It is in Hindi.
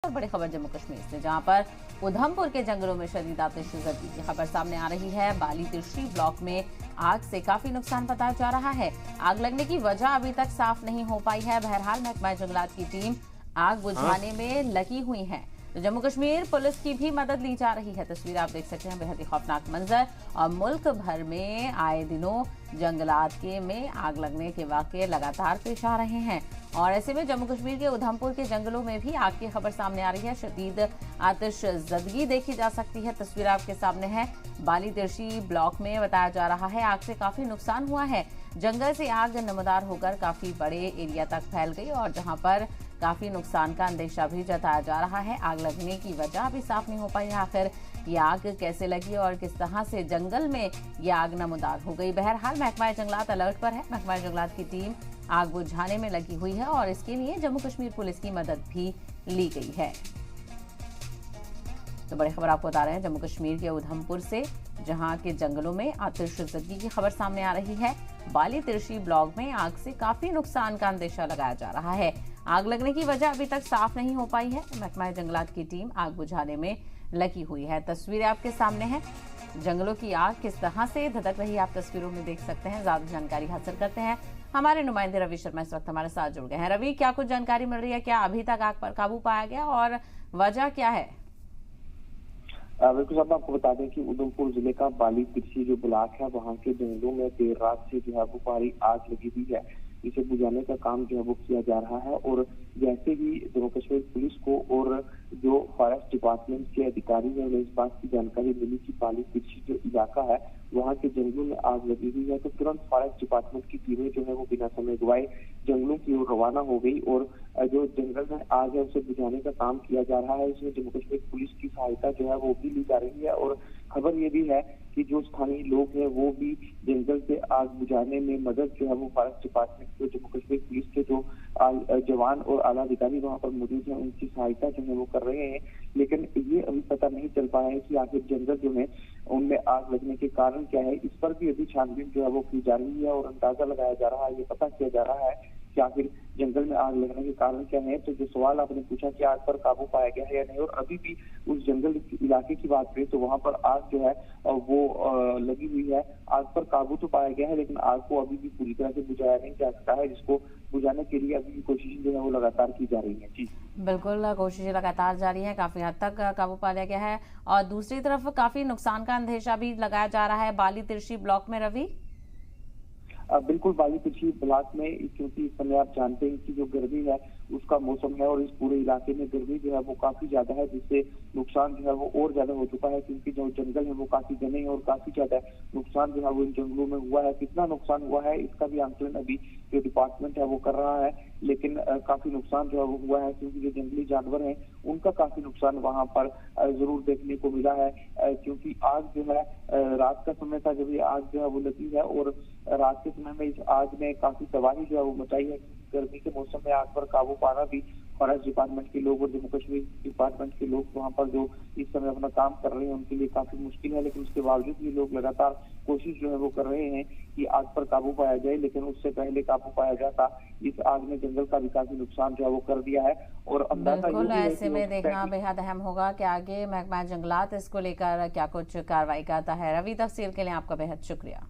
और बड़ी खबर जम्मू कश्मीर से, जहां पर उधमपुर के जंगलों में शदीद आतिशबाजी की खबर सामने आ रही है। बाली तिरछी ब्लॉक में आग से काफी नुकसान बताया जा रहा है। आग लगने की वजह अभी तक साफ नहीं हो पाई है। बहरहाल महकमा जंगलात की टीम आग बुझाने में लगी हुई है, तो जम्मू कश्मीर पुलिस की भी मदद ली जा रही है। तस्वीर आप देख सकते हैं, बेहद ही खौफनाक मंजर। और मुल्क भर में आए दिनों जंगलात के में आग लगने के वाकये लगातार पेश आ रहे हैं, और ऐसे में जम्मू कश्मीर के उधमपुर के जंगलों में भी आग की खबर सामने आ रही है। शदीद आतिशज़दगी देखी जा सकती है। तस्वीर आपके सामने है। बाली तिरछी ब्लॉक में बताया जा रहा है आग से काफी नुकसान हुआ है। जंगल से आग नमदार होकर काफी बड़े एरिया तक फैल गई, और जहां पर काफी नुकसान का अंदेशा भी जताया जा रहा है। आग लगने की वजह अभी साफ नहीं हो पाई है। आखिर ये आग कैसे लगी और किस तरह से जंगल में ये आग नमदार हो गई। बहरहाल महकमा जंगलात अलर्ट पर है। महकमा जंगलात की टीम आग बुझाने में लगी हुई है, और इसके लिए जम्मू कश्मीर पुलिस की मदद भी ली गई है। तो बड़ी खबर आपको बता रहे हैं जम्मू कश्मीर के उधमपुर से, जहां के जंगलों में आतिशबाजी की खबर सामने आ रही है। बाली तिरछी ब्लॉक में आग से काफी नुकसान का अंदेशा लगाया जा रहा है। आग लगने की वजह अभी तक साफ नहीं हो पाई है। महकमा जंगलात की टीम आग बुझाने में लगी हुई है। तस्वीरें आपके सामने हैं। जंगलों की आग किस तरह से धधक रही है, आप तस्वीरों में देख सकते हैं। ज्यादा जानकारी हासिल करते हैं। हमारे नुमाइंदे रवि शर्मा इस वक्त हमारे साथ जुड़ गए हैं। रवि, क्या कुछ जानकारी मिल रही है? क्या अभी तक आग पर काबू पाया गया और वजह क्या है? बिल्कुल साहब, आपको बता दें कि उधमपुर जिले का बाली तिरछी जो ब्लॉक है, वहाँ के जंगलों में देर रात से जो है वो भारी आग लगी हुई है। इसे बुझाने का काम जो है वो किया जा रहा है, और जैसे ही जम्मू कश्मीर पुलिस को और जो फॉरेस्ट डिपार्टमेंट के अधिकारी हैं उन्हें इस बात की जानकारी मिली कि बाली तिरछी जो इलाका है वहाँ के जंगलों में आग लगी हुई है, तो तुरंत फॉरेस्ट डिपार्टमेंट की टीमें जो है वो बिना समय गवाए जंगलों की ओर रवाना हो गई, और जो जंगल में आग है उसे बुझाने का काम किया जा रहा है। इसमें जम्मू कश्मीर पुलिस की सहायता जो है वो भी ली जा रही है, और खबर ये भी है कि जो स्थानीय लोग हैं वो भी जंगल से आग बुझाने में मदद जो है वो फॉरेस्ट डिपार्टमेंट को, जम्मू कश्मीर पुलिस के जो जवान और आला अधिकारी वहाँ पर मौजूद हैं उनकी सहायता जो है वो कर रहे हैं। लेकिन ये अभी पता नहीं चल पाया है कि आखिर जंगल जो है उनमें आग लगने के कारण क्या है। इस पर भी अभी छानबीन जो है वो की जा रही है, और अंदाजा लगाया जा रहा है, ये पता किया जा रहा है कि आखिर जंगल में आग लगने के कारण क्या है। तो जो सवाल आपने पूछा कि आग पर काबू पाया गया है या नहीं, और अभी भी उस जंगल इलाके की बात करें तो वहां पर आग जो है वो लगी हुई है। आग पर काबू तो पाया गया है, लेकिन आग को अभी भी पूरी तरह से बुझाया नहीं जा सकता है, जिसको बुझाने के लिए अभी भी कोशिशें जो है वो लगातार की जा रही है। जी बिल्कुल, कोशिशें लगातार जारी है। काफी हद तक काबू पा लिया गया है, और दूसरी तरफ काफी नुकसान का अंदेशा भी लगाया जा रहा है बाली तिरछी ब्लॉक में। रवि, बिल्कुल, बाली तिरछी ब्लॉक में क्योंकि इस समय आप जानते हैं कि जो गर्मी है उसका मौसम है, और इस पूरे इलाके में गर्मी जो है वो काफी ज्यादा है, जिससे नुकसान जो है वो और ज्यादा हो चुका है, क्योंकि जो जंगल है वो काफी घने हैं और काफी ज्यादा नुकसान जो है वो इन जंगलों में हुआ है। कितना नुकसान हुआ है इसका भी आंकलन अभी जो डिपार्टमेंट है वो कर रहा है, लेकिन काफी नुकसान जो है वो हुआ है, क्योंकि जो जंगली जानवर हैं उनका काफी नुकसान वहां पर जरूर देखने को मिला है। क्योंकि आग जो है रात का समय था जब ये आग जो है वो लगी है, और रात के समय में इस आग ने काफी तबाही जो है वो मचाई है। गर्मी के मौसम में आग पर काबू पाना भी फॉरेस्ट डिपार्टमेंट के लोग और जम्मू कश्मीर डिपार्टमेंट के लोग वहाँ पर जो इस समय अपना काम कर रहे हैं उनके लिए काफी मुश्किल है। लेकिन उसके बावजूद भी लोग लगातार कोशिश जो है वो कर रहे हैं कि आग पर काबू पाया जाए, लेकिन उससे पहले काबू पाया जाता। इस आग ने जंगल का भी काफी नुकसान जो है वो कर दिया है, और अंदाजा ऐसे में देखना बेहद अहम होगा कि आगे महकमा जंगलात इसको लेकर क्या कुछ कार्रवाई करता है। रवि, तफसील के लिए आपका बेहद शुक्रिया।